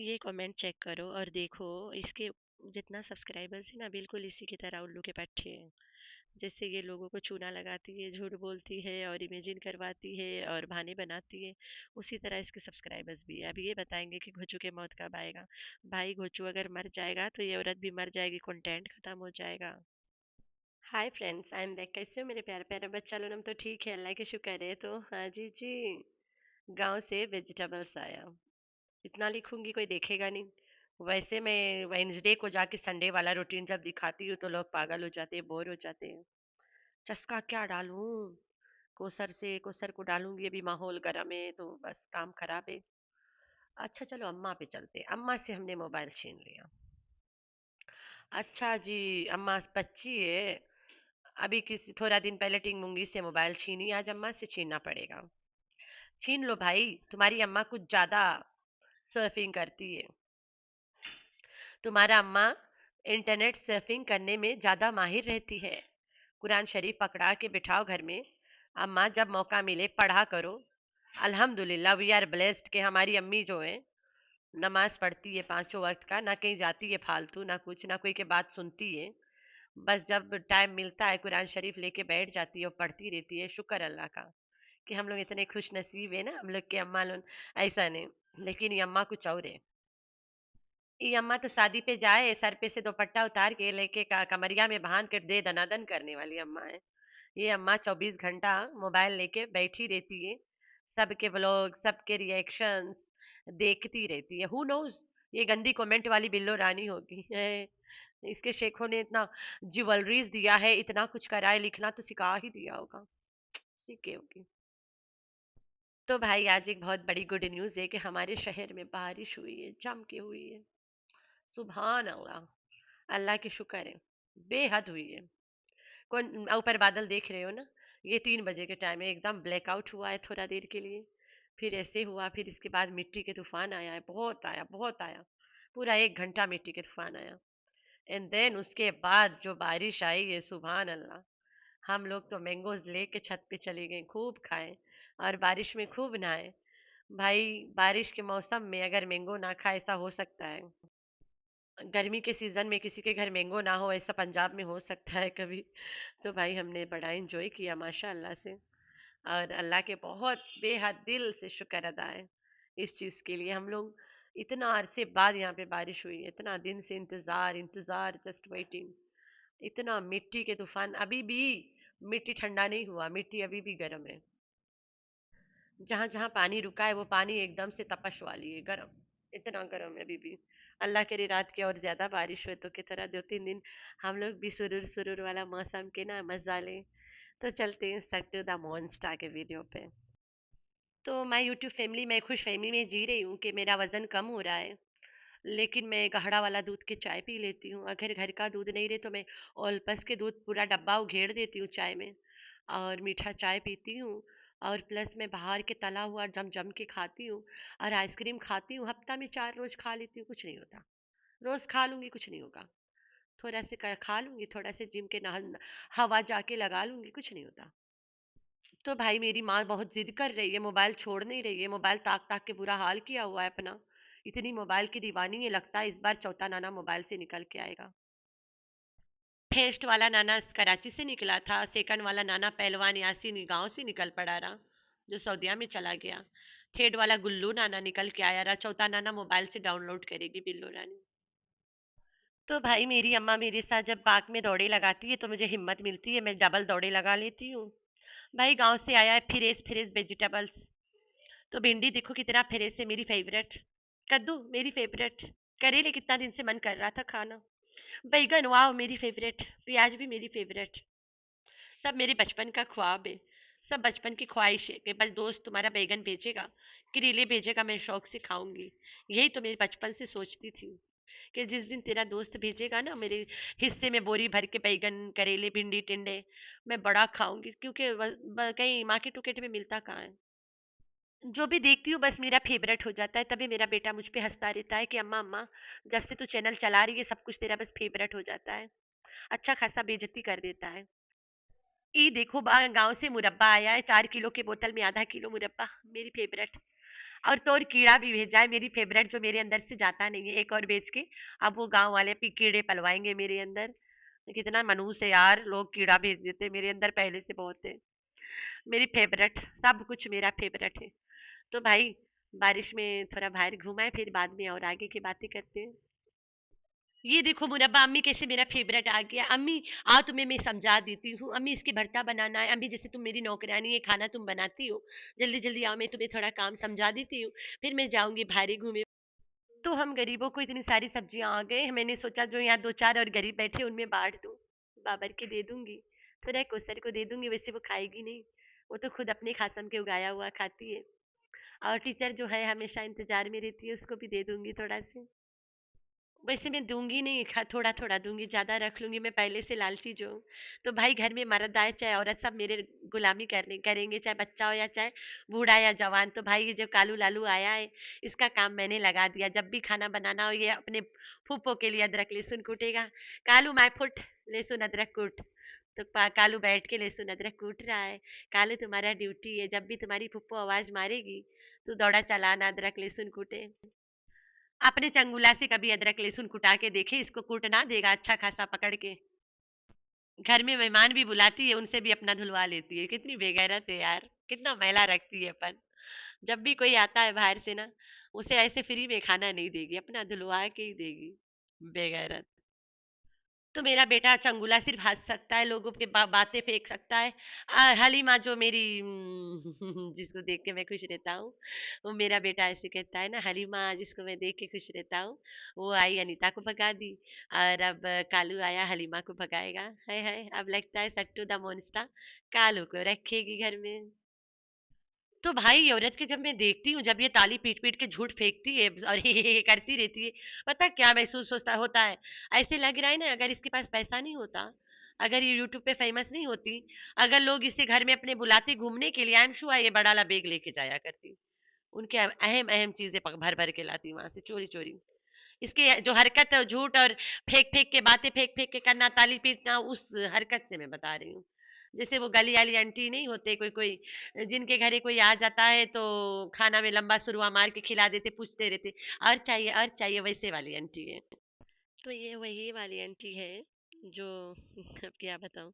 ये comment check करो और देखो इसके जितना सब्सक्राइबर्स है ना बिल्कुल इसी की तरह उल्लू के पट्टे हैं। जैसे ये लोगों को चूना लगाती है, झूठ बोलती है और इमेजिन करवाती है और बहाने बनाती है, उसी तरह इसके सब्सक्राइबर्स भी है। अब ये बताएंगे कि घोचू के मौत कब आएगा। भाई घोचू अगर मर जाएगा तो ये औरत भी मर जाएगी, कंटेंट खत्म हो जाएगा। Hi friends, I am back. कैसे हो मेरे प्यारे प्यारे बच्चा लोग? हम तो ठीक है, अल्लाह के शुक्र है। तो हाँ जी जी, गांव से वेजिटेबल्स आया। इतना लिखूंगी कोई देखेगा नहीं। वैसे मैं वेंसडे को जाके संडे वाला रूटीन जब दिखाती हूँ तो लोग पागल हो जाते हैं, बोर हो जाते हैं। चस्का क्या डालूं? कोसर को डालूंगी, अभी माहौल गर्म है तो बस काम खराब है। अच्छा चलो अम्मा पे चलते हैं। अम्मा से हमने मोबाइल छीन लिया। अच्छा जी, अम्मा बच्ची है। अभी किसी थोड़ा दिन पहले टिंग मुंगी से मोबाइल छीनी, आज अम्मा से छीनना पड़ेगा। छीन लो भाई, तुम्हारी अम्मा कुछ ज्यादा सर्फिंग करती है। तुम्हारा अम्मा इंटरनेट सर्फिंग करने में ज्यादा माहिर रहती है। कुरान शरीफ पकड़ा के बिठाओ घर में। अम्मा जब मौका मिले पढ़ा करो। अल्हम्दुलिल्लाह वी आर ब्लेस्ड के हमारी अम्मी जो है नमाज पढ़ती है पांचों वक्त का, ना कहीं जाती है फालतू, ना कुछ, ना कोई के बात सुनती है। बस जब टाइम मिलता है कुरान शरीफ लेके बैठ जाती है और पढ़ती रहती है। शुक्र अल्लाह का कि हम लोग इतने खुश नसीब है ना, हम लोग के अम्मा लोग। ऐसा नहीं, लेकिन ये अम्मा कुछ और है। ये अम्मा तो शादी पे जाए सर पे से दुपट्टा उतार के लेके कमरिया में बांध के दे दनादन करने वाली अम्मा है। ये अम्मा 24 घंटा मोबाइल लेके बैठी रहती है। सबके व्लॉग, सबके रिएक्शन देखती रहती है। हु नोज, ये गंदी कमेंट वाली बिल्लो रानी होगी है। इसके शेखों ने इतना ज्वेलरीज दिया है, इतना कुछ करा है, लिखना तो सिखा ही दिया होगा, सीखे होगी। तो भाई आज एक बहुत बड़ी गुड न्यूज है कि हमारे शहर में बारिश हुई है, जम के हुई है। सुभान अल्लाह, अल्लाह की शुक्र है। बेहद हुई है। कौन ऊपर बादल देख रहे हो ना? ये 3 बजे के टाइम है, एकदम ब्लैकआउट हुआ है थोड़ा देर के लिए। फिर ऐसे हुआ, फिर इसके बाद मिट्टी के तूफान आया है, बहुत आया बहुत आया। पूरा 1 घंटा मिट्टी के तूफान आया। एंड देन उसके बाद जो बारिश आई है, सुभान अल्लाह। हम लोग तो मैंगोज लेके छत पे चले गए, खूब खाए और बारिश में खूब नहाए। भाई बारिश के मौसम में अगर मैंगो ना खाए, ऐसा हो सकता है? गर्मी के सीजन में किसी के घर मैंगो ना हो, ऐसा पंजाब में हो सकता है कभी? तो भाई हमने बड़ा एंजॉय किया माशाल्लाह से। और अल्लाह के बहुत बेहद दिल से शुक्र अदा है इस चीज़ के लिए। हम लोग इतना अरसे बाद यहाँ पे बारिश हुई है, इतना दिन से इंतज़ार इंतज़ार, जस्ट वेटिंग। इतना मिट्टी के तूफान, अभी भी मिट्टी ठंडा नहीं हुआ, मिट्टी अभी भी गर्म है। जहाँ जहाँ पानी रुका है वो पानी एकदम से तपश वाली है, गर्म। इतना गर्म है अभी भी। अल्लाह करे रात के और ज्यादा बारिश हुए तो की तरह 2-3 दिन हम लोग भी सुरूर सुरूर वाला मौसम के ना मजा लें। तो चलते हैं सट्टू द मॉन्स्टर के वीडियो पे। तो मैं यूट्यूब फैमिली में खुश फैमिली में जी रही हूँ कि मेरा वजन कम हो रहा है। लेकिन मैं गाढ़ा वाला दूध के चाय पी लेती हूँ। अगर घर का दूध नहीं रहे तो मैं ओलपस के दूध पूरा डब्बा उघेड़ देती हूँ चाय में और मीठा चाय पीती हूँ। और प्लस मैं बाहर के तला हुआ जम जम के खाती हूँ और आइसक्रीम खाती हूँ। हफ्ता में 4 रोज खा लेती हूँ, कुछ नहीं होता। रोज खा लूंगी, कुछ नहीं होगा। थोड़ा से खा लूंगी, थोड़ा से जिम के हवा जाके लगा लूंगी, कुछ नहीं होता। तो भाई मेरी माँ बहुत जिद कर रही है, मोबाइल छोड़ नहीं रही है। मोबाइल ताक ताक के बुरा हाल किया हुआ है अपना। इतनी मोबाइल की दीवानी है, लगता है इस बार चौथा नाना मोबाइल से निकल के आएगा। फर्स्ट वाला नाना कराची से निकला था, सेकंड वाला नाना पहलवान यासीन गांव से निकल पड़ा रहा, जो सऊदिया में चला गया। थर्ड वाला गुल्लू नाना निकल के आया रहा, चौथा नाना मोबाइल से डाउनलोड करेगी बिल्लो रानी। तो भाई मेरी अम्मा मेरे साथ जब पार्क में दौड़े लगाती है तो मुझे हिम्मत मिलती है, मैं डबल दौड़े लगा लेती हूँ। भाई गांव से आया है फ्रेश फ्रेश वेजिटेबल्स। तो भिंडी देखो कितना फ्रेश है, मेरी फेवरेट। कद्दू मेरी फेवरेट। करेले कितना दिन से मन कर रहा था खाना। बैगन वाह मेरी फेवरेट। प्याज भी मेरी फेवरेट। सब मेरे बचपन का ख्वाब है। सब बचपन की ख्वाहिश है कि बस दोस्त तुम्हारा बैगन भेजेगा, करेले भेजेगा, मैं शौक से खाऊंगी। यही तो मेरे बचपन से सोचती थी कि जिस दिन तेरा दोस्त भेजेगा ना मेरे हिस्से में बोरी भर के बैगन करेले भिंडी टिंडे, मैं बड़ा खाऊंगी। क्योंकि कहीं मार्केट टुकेट में मिलता कहाँ है। जो भी देखती हूँ बस मेरा फेवरेट हो जाता है। तभी मेरा बेटा मुझ पे हंसता रहता है कि अम्मा अम्मा, जब से तू चैनल चला रही है सब कुछ तेरा बस फेवरेट हो जाता है। अच्छा खासा बेइज्जती कर देता है। ये देखो गांव से मुरब्बा आया है, 4 किलो की बोतल में आधा किलो मुरब्बा, मेरी फेवरेट। और तो और कीड़ा भी भेजा है, मेरी फेवरेट जो मेरे अंदर से जाता नहीं है, एक और बेच के। अब वो गांव वाले भी कीड़े पलवाएंगे मेरे अंदर। कितना मनहूस है यार, लोग कीड़ा भेज देते, मेरे अंदर पहले से बहुत है। मेरी फेवरेट, सब कुछ मेरा फेवरेट है। तो भाई, बारिश में थोड़ा बाहर घुमाए, फिर बाद में और आगे की बातें करते हैं। ये देखो मुरब्बा, अम्मी कैसे मेरा फेवरेट आ गया। अम्मी, आ तुम्हें मैं समझा देती हूँ। अम्मी, इसकी भरता बनाना है। अम्मी, जैसे तुम मेरी नौकरानी है, खाना तुम बनाती हो, जल्दी जल्दी आओ, मैं तुम्हें थोड़ा काम समझा देती हूँ। फिर मैं जाऊंगी भारी घूमे। तो हम गरीबों को इतनी सारी सब्जियां आ गए, मैंने सोचा जो यहाँ दो चार और गरीब बैठे उनमें बांट दूं। बाबर के दे दूंगी, थोड़ा कोसर को दे दूंगी, वैसे वो खाएगी नहीं। वो तो खुद अपने खासम के उगाया हुआ खाती है। और टीचर जो है हमेशा इंतजार में रहती है, उसको भी दे दूंगी थोड़ा सा। वैसे मैं दूंगी नहीं, थोड़ा थोड़ा दूंगी, ज्यादा रख लूंगी, मैं पहले से लालची जो हूँ। तो भाई, घर में मर्द आए चाहे औरत, सब मेरे गुलामी करने करेंगे, चाहे बच्चा हो या चाहे बूढ़ा या जवान। तो भाई, ये जो कालू लालू आया है, इसका काम मैंने लगा दिया। जब भी खाना बनाना हो, ये अपने फूफो के लिए अदरक लहसुन कूटेगा। कालू, माय फुट, लहसुन अदरक कूट। तो कालू बैठ के लहसुन अदरक कूट रहा है। कालू, तुम्हारा ड्यूटी है, जब भी तुम्हारी फुप्पो आवाज मारेगी, तो दौड़ा चलाना अदरक लहसुन कूटे। अपने चंगुला से कभी अदरक लहसुन कुटा के देखे, इसको कूटना देगा अच्छा खासा पकड़ के। घर में मेहमान भी बुलाती है, उनसे भी अपना धुलवा लेती है। कितनी बेगैरत है यार, कितना मैला रखती है अपन। जब भी कोई आता है बाहर से ना, उसे ऐसे फ्री में खाना नहीं देगी, अपना धुलवा के ही देगी। बेगैरत। तो मेरा बेटा चंगुला सिर्फ हंस सकता है, लोगों के बातें फेंक सकता है। हलीमा जो मेरी जिसको देख के मैं खुश रहता हूँ, वो मेरा बेटा ऐसे कहता है ना, हलीमा जिसको मैं देख के खुश रहता हूँ, वो आई अनीता को भगा दी। और अब कालू आया हलीमा को भगाएगा। है, अब लगता है सट्टू द मोन्स्टा कालू को रखेगी घर में। तो भाई, औरत के जब मैं देखती हूँ, जब ये ताली पीट पीट के झूठ फेंकती है और ये करती रहती है, पता क्या महसूस होता है? ऐसे लग रहा है ना, अगर इसके पास पैसा नहीं होता, अगर ये यूट्यूब पे फेमस नहीं होती, अगर लोग इसे घर में अपने बुलाते घूमने के लिए, आई एम श्योर ये बड़ा वाला बैग लेके जाया करती। उनके अहम अहम चीजें भर भर के लाती वहां से चोरी चोरी। इसके जो हरकत है, झूठ और फेंक फेंक के बातें फेंक फेंक के करना, ताली पीटना, उस हरकत से मैं बता रही हूँ। जैसे वो गली वाली आंटी नहीं होते, कोई कोई जिनके घरे कोई आ जाता है तो खाना में लंबा सुरवा मार के खिला देते, पूछते रहते और चाहिए, वैसे वाली आंटी है। तो ये वही वाली आंटी है जो अब क्या बताऊं,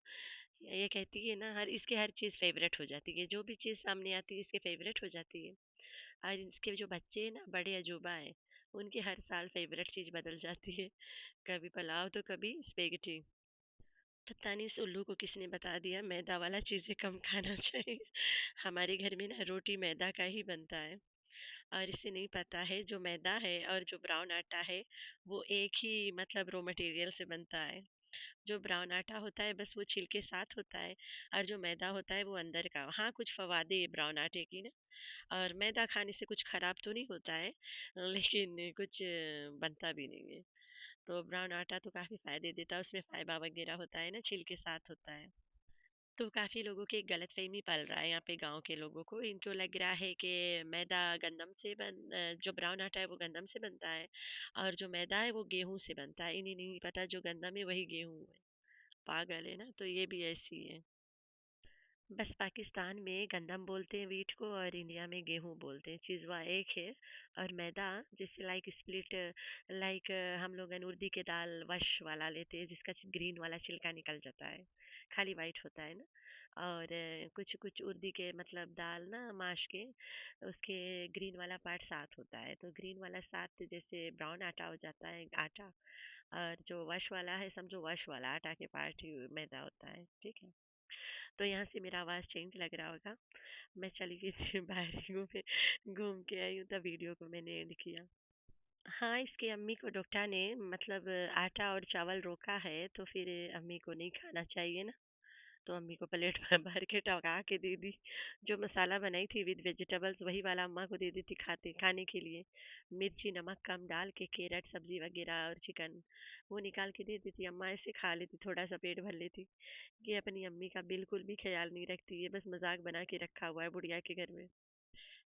ये कहती है ना, हर इसके हर चीज फेवरेट हो जाती है, जो भी चीज सामने आती है इसके फेवरेट हो जाती है। और इसके जो बच्चे हैं ना, बड़े अजूबा है, उनकी हर साल फेवरेट चीज बदल जाती है। कभी पुलाव तो कभी स्पेगेटी। पता नहीं इस उल्लू को किसने बता दिया मैदा वाला चीजें कम खाना चाहिए। हमारे घर में ना रोटी मैदा का ही बनता है। और इसे नहीं पता है, जो मैदा है और जो ब्राउन आटा है, वो एक ही मतलब रॉ मटेरियल से बनता है। जो ब्राउन आटा होता है बस वो छिलके साथ होता है, और जो मैदा होता है वो अंदर का। हाँ, कुछ फवादे है ब्राउन आटे की ना। और मैदा खाने से कुछ खराब तो नहीं होता है, लेकिन कुछ बनता भी नहीं है। तो ब्राउन आटा तो काफी फायदे देता है, उसमें फाइबर वगैरह होता है ना, छिलके साथ होता है। तो काफी लोगों की एक गलतफहमी पल रहा है यहाँ पे, गांव के लोगों को, इनको लग रहा है कि मैदा गंदम से जो ब्राउन आटा है वो गंदम से बनता है, और जो मैदा है वो गेहूं से बनता है। इन्हें नहीं पता जो गंदम है वही गेहूं है। पागल है ना, तो ये भी ऐसी है। बस पाकिस्तान में गंदम बोलते हैं वीट को, और इंडिया में गेहूं बोलते हैं, चीज़ वह एक है। और मैदा, जैसे लाइक स्प्लिट, लाइक हम लोग उड़दी के दाल वश वाला लेते हैं, जिसका ग्रीन वाला छिलका निकल जाता है, खाली वाइट होता है ना। और कुछ कुछ उड़दी के मतलब दाल ना, माश के, उसके ग्रीन वाला पार्ट साथ होता है, तो ग्रीन वाला साथ जैसे ब्राउन आटा हो जाता है आटा। और जो वश वाला है, समझो वश वाला आटा के पार्ट ही मैदा होता है, ठीक है। तो यहाँ से मेरा आवाज़ चेंज लग रहा होगा। मैं चली गई थी बाहर ही घूमे, घूम के आई हूँ, तब वीडियो को मैंने एंड किया। हाँ, इसकी अम्मी को डॉक्टर ने मतलब आटा और चावल रोका है, तो फिर अम्मी को नहीं खाना चाहिए ना। तो अम्मी को प्लेट में भर के टका के दे दी। जो मसाला बनाई थी विद वेजिटेबल्स, वही वाला अम्मा को दे दी थी खाने के लिए। मिर्ची नमक कम डाल के, कैरेट सब्जी वगैरह और चिकन, वो निकाल के दे दी थी। अम्मा ऐसे खा लेती, थोड़ा सा पेट भर लेती। ये अपनी अम्मी का बिल्कुल भी ख्याल नहीं रखती है, बस मजाक बना के रखा हुआ है बुढ़िया के घर में।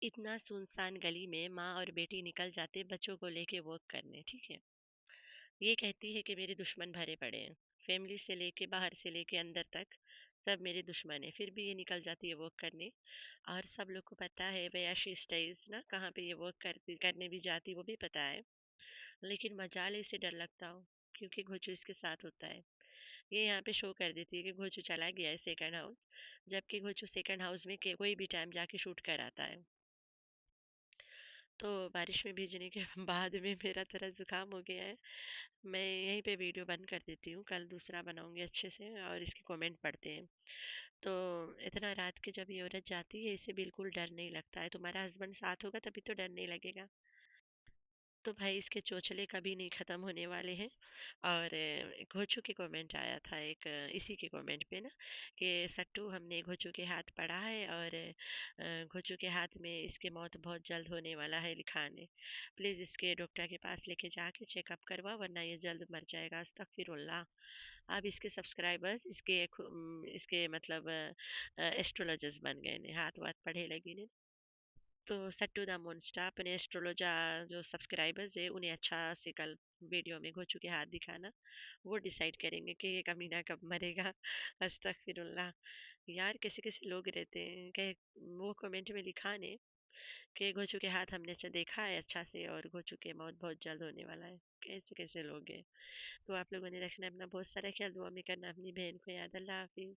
इतना सुनसान गली में माँ और बेटी निकल जाते बच्चों को लेके वॉक करने, ठीक है। ये कहती है कि मेरे दुश्मन भरे पड़े हैं, फैमिली से लेके बाहर से लेके अंदर तक, सब मेरी दुश्मन है, फिर भी ये निकल जाती है वर्क करने। और सब लोग को पता है भैया शी स्टेज ना, कहाँ पे ये वर्क करती करने भी जाती वो भी पता है। लेकिन मजाल इसे डर लगता हो, क्योंकि घोचू इसके साथ होता है। ये यहाँ पे शो कर देती है कि घोचू चला गया है सेकंड हाउस, जबकि घोचू सेकंड हाउस में कोई भी टाइम जाके शूट कर आता है। तो बारिश में भीगने के बाद में मेरा थोड़ा जुकाम हो गया है। मैं यहीं पे वीडियो बंद कर देती हूँ, कल दूसरा बनाऊंगी अच्छे से और इसके कमेंट पढ़ते हैं। तो इतना रात के जब ये औरत जाती है, इसे बिल्कुल डर नहीं लगता है। तुम्हारा हस्बैंड साथ होगा तभी तो डर नहीं लगेगा। तो भाई इसके चोचले कभी नहीं ख़त्म होने वाले हैं। और घोचू के कमेंट आया था एक, इसी के कमेंट पे ना, कि सट्टू हमने घोचू के हाथ पढ़ा है और घोचू के हाथ में इसके मौत बहुत जल्द होने वाला है लिखा ने। प्लीज़ इसके डॉक्टर के पास लेके जाके चेकअप करवा, वरना ये जल्द मर जाएगा। अस्तगफिरुल्लाह। अब इसके सब्सक्राइबर्स इसके मतलब एस्ट्रोलॉजर्स बन गए ने, हाथ वाथ पढ़े लगी ने। तो सट्टू द मोन्स्टा अपने एस्ट्रोलोजा जो सब्सक्राइबर्स है उन्हें अच्छा से कल वीडियो में घोचू के हाथ दिखाना। वो डिसाइड करेंगे कि ये कमीना कब मरेगा। अस्तगफिरुल्लाह। यार कैसे कैसे लोग रहते हैं कि वो कमेंट में लिखा ने कि घोचू के हाथ हमने अच्छा देखा है अच्छा से, और घोचू के मौत बहुत जल्द होने वाला है। कैसे कैसे लोग हैं। तो आप लोगों ने रखना अपना बहुत सारा ख्याल, दुआ में करना अपनी बहन को याद। अल्लाह हाफिज।